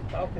What's up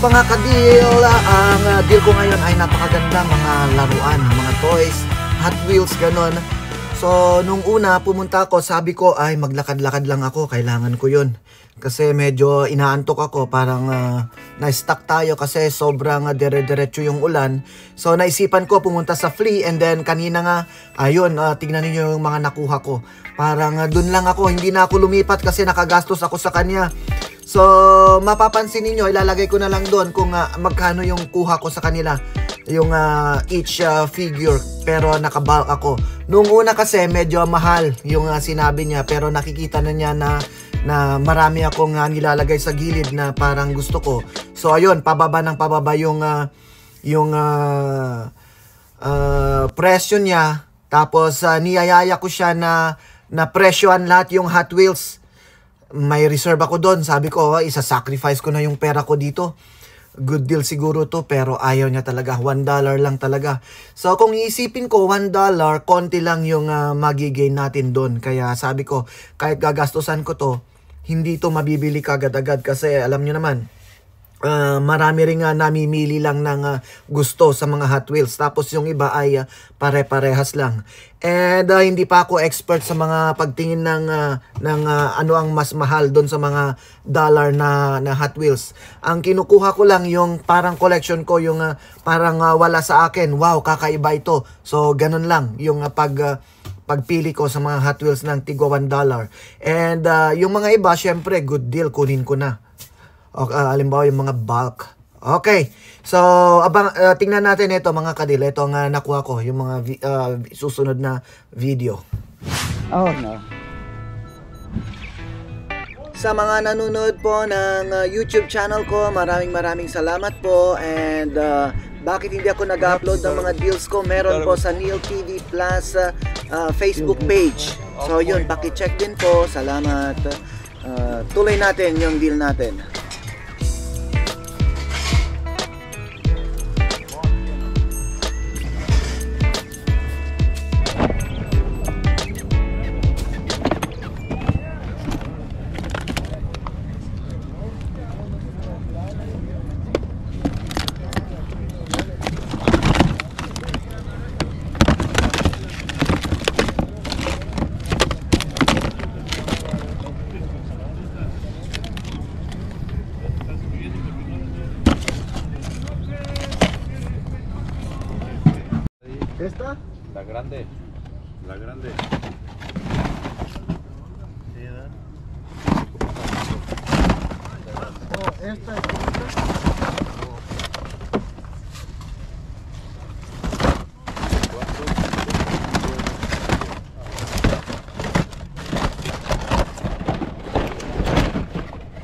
mga ka-deal? Ang deal ko ngayon ay napakaganda, mga laruan, mga toys, Hot Wheels, ganon. So, nung una pumunta ako, sabi ko ay maglakad-lakad lang ako, kailangan ko yun. Kasi medyo inaantok ako, parang na-stuck tayo kasi sobrang dire-diretso yung ulan. So, naisipan ko pumunta sa Flea, and then kanina nga, ayun, tignan niyo yung mga nakuha ko. Parang dun lang ako, hindi na ako lumipat kasi nakagastos ako sa kanya. So, mapapansin niyo, ilalagay ko na lang doon kung magkano yung kuha ko sa kanila, yung each figure, pero nakabulk ako. Nung una kasi medyo mahal yung sinabi niya, pero nakikita na niya na marami akong nilalagay sa gilid na parang gusto ko. So ayun, pababa ng pababa yung presyo niya. Tapos niyayaya ko siya na presyoan lahat yung Hot Wheels. May reserve ako doon. Sabi ko, isa-sacrifice ko na yung pera ko dito. Good deal siguro to, pero ayaw niya talaga. $1 lang talaga. So kung iisipin ko, $1, konti lang yung magigain natin doon. Kaya sabi ko, kahit gagastusan ko to, hindi to mabibili kagad-agad kasi alam nyo naman, marami rin namimili lang ng gusto sa mga Hot Wheels. Tapos yung iba ay pare-parehas lang. And hindi pa ako expert sa mga pagtingin ng ano ang mas mahal doon sa mga dollar na Hot Wheels. Ang kinukuha ko lang yung parang collection ko, yung parang wala sa akin. Wow, kakaiba ito. So ganun lang yung pagpili ko sa mga Hot Wheels ng tigwa $1. And yung mga iba, syempre good deal, kunin ko na. Halimbawa yung mga bulk. Okay. So, tingnan natin ito mga kadil. Ito ang nakuha ko. Yung mga susunod na video. Oh, no. Sa mga nanonood po ng YouTube channel ko, maraming salamat po. And bakit hindi ako nag-upload ng mga deals ko? Meron po sa Neil TV Plus Facebook page. So, yun. Paki-check din po. Salamat. Tuloy natin yung deal natin. ¿Esta? La grande. La grande. Sí, ¿verdad? Oh, esta es esta.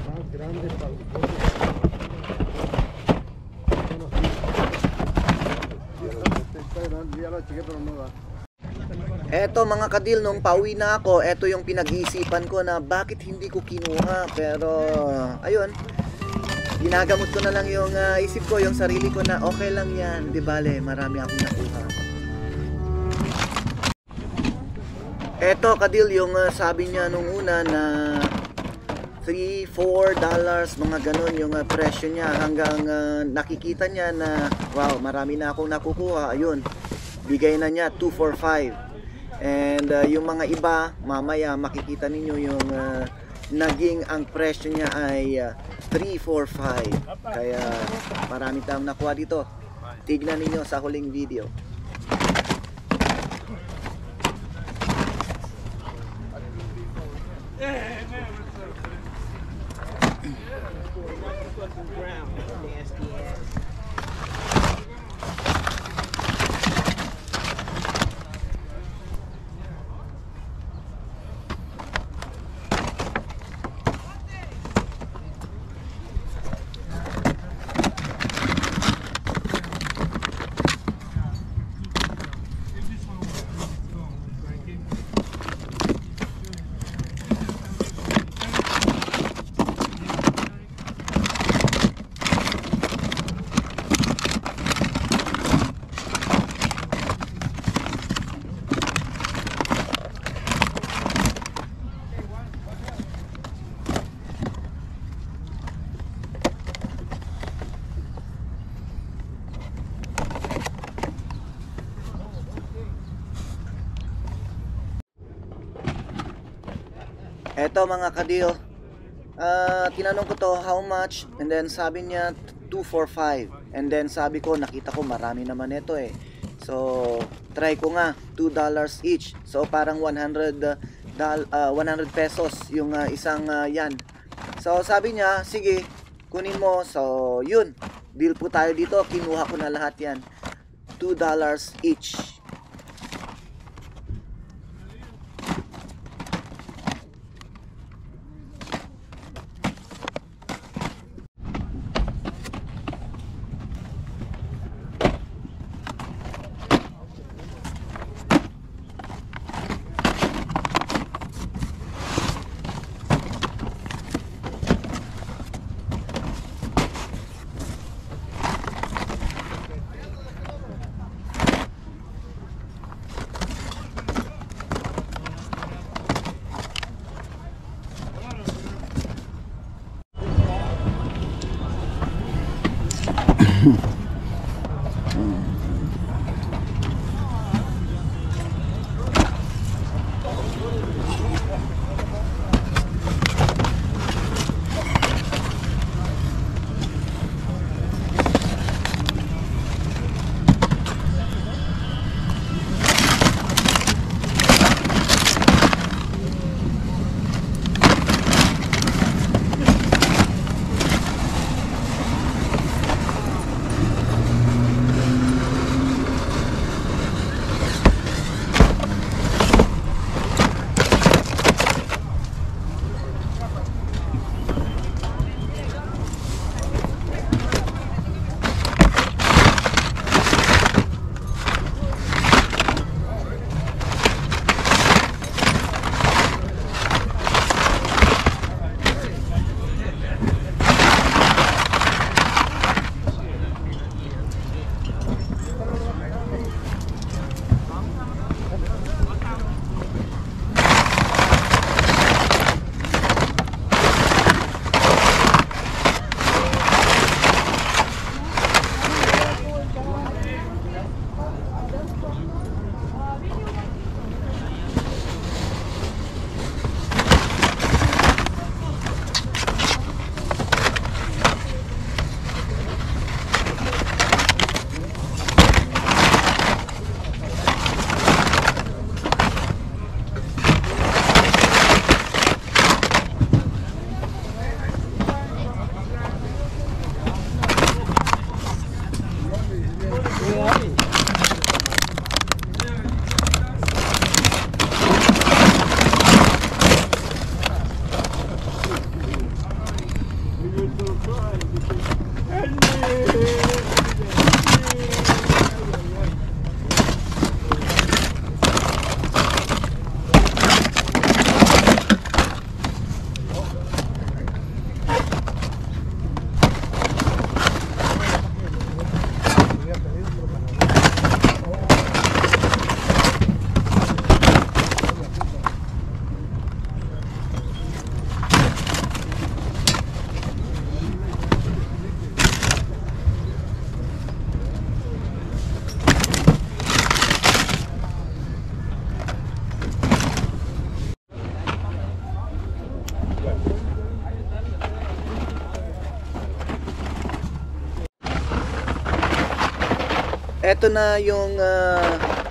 Más grande para los dos. Eto mga kadil, nung pauwi na ako, eto yung pinag-iisipan ko na bakit hindi ko kinuha. Pero ayun, ginagamot ko na lang yung isip ko, yung sarili ko na okay lang yan, di bale, marami akong nakuha. Eto kadil, yung sabi niya nung una na $3-4, mga ganon yung presyo niya, hanggang nakikita niya na wow, marami na akong nakukuha. Ayun, bigay na niya $2-4-5. And yung mga iba, mamaya makikita ninyo yung naging ang presyo niya ay $3-4-5. Kaya marami tayong nakuha dito. Tignan ninyo sa huling video. Eto mga ka-deal, tinanong ko to how much, and then sabi niya 245, and then sabi ko nakita ko marami naman ito eh, so try ko nga $2 each, so parang 100 pesos yung isang yan. So sabi niya sige kunin mo, so yun, deal po tayo dito, kinuha ko na lahat yan, $2 each. Eto na yung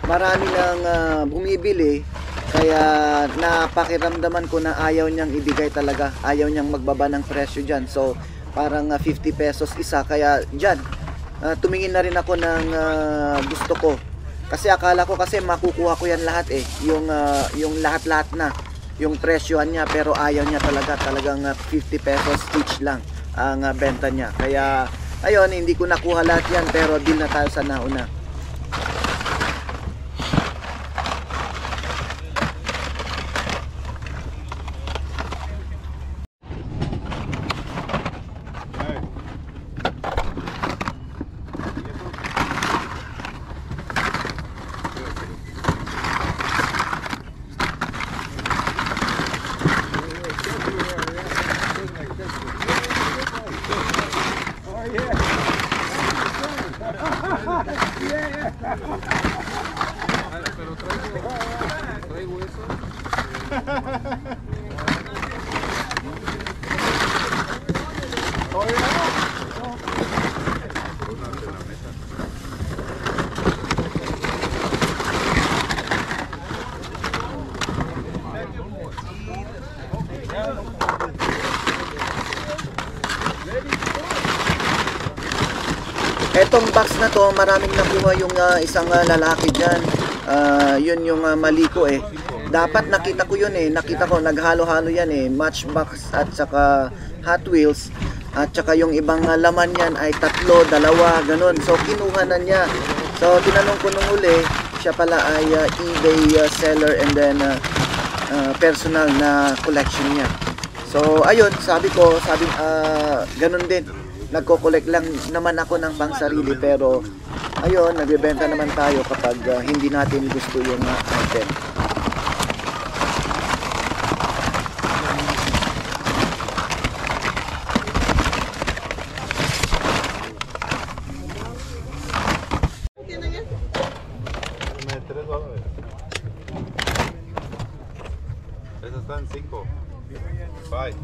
marami nang bumibili, kaya napakiramdaman ko na ayaw niyang ibigay talaga, ayaw niyang magbaba ng presyo dyan. So parang 50 pesos isa, kaya dyan tumingin na rin ako ng gusto ko, kasi akala ko kasi makukuha ko yan lahat eh, yung lahat-lahat na yung presyohan niya, pero ayaw niya talagang 50 pesos each lang ang benta niya. Kaya ayun, hindi ko nakuha lahat yan, pero deal na tayo sa nauna. Pero traigo eso. itong box na to, maraming nakuha yung isang lalaki dyan. Yun yung mali ko eh. Dapat nakita ko yun eh. Nakita ko, naghalo-halo yan eh. Matchbox at saka Hot Wheels. At saka yung ibang laman yan ay 3, 2, ganun. So kinuha na niya. So tinanong ko nung uli, siya pala ay eBay seller and then personal na collection niya. So ayun, sabi ganun din. Nagko-collect lang naman ako ng pang sarili, pero ayun, nagbebenta naman tayo kapag hindi natin gusto yung item. Esas están 5. 5.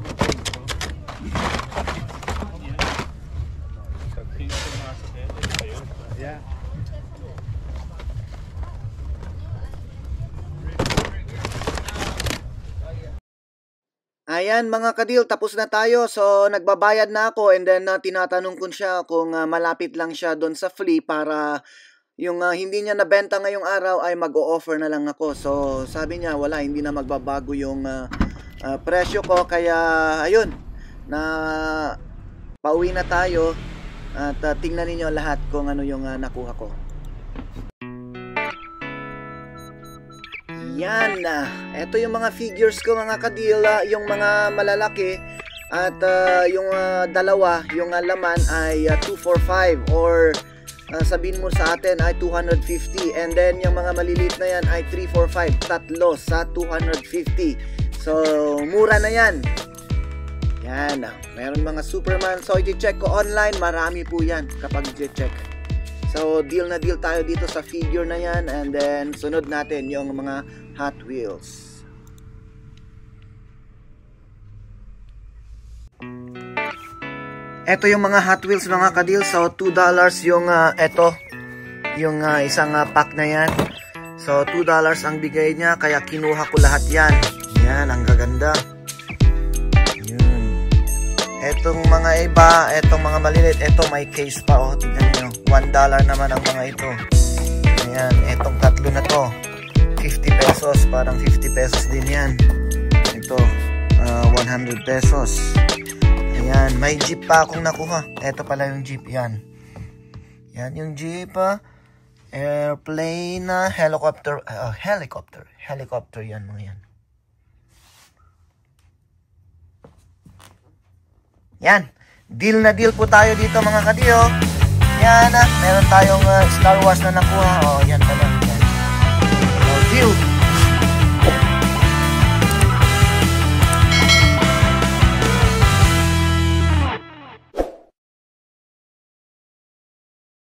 Yeah. Ayan mga kadil, tapos na tayo. So nagbabayad na ako and then tinatanong ko siya kung malapit lang siya doon sa flea para yung hindi niya nabenta ngayong araw ay mag-o-offer na lang ako. So sabi niya wala, hindi na magbabago yung presyo ko, kaya ayun, na pauwi na tayo at tingnan niyo lahat kung ano yung nakuha ko. Yan, eto yung mga figures ko mga kadil, yung mga malalaki at yung dalawa, yung laman ay 245 or sabihin mo sa atin ay 250, and then yung mga maliliit na yan ay 345, tatlo sa 250. So mura na yan. Yan, meron mga Superman. So i-check ko online, marami po yan kapag i-check. So deal na deal tayo dito sa figure na yan, and then sunod natin yung mga Hot Wheels. Ito yung mga Hot Wheels mga kadil. So $2 yung ito, yung isang pack na yan. So $2 ang bigay niya, kaya kinuha ko lahat yan. Yan, ang gaganda. Yun. Etong mga iba, etong mga maliliit, eto may case pa, oh, tignan nyo. $1 naman ang mga ito. Ayan, etong tatlo na to, 50 pesos, parang 50 pesos din yan. Ito, 100 pesos. Ayan, may jeep pa akong nakuha. Ito pala yung jeep, yan. Yan yung jeep, airplane, helicopter, helicopter yan mga yan. Yan, deal na deal po tayo dito mga kadiyo. Yan, meron tayong Star Wars na nakuha. Oh, yan pala. Yan. So, deal.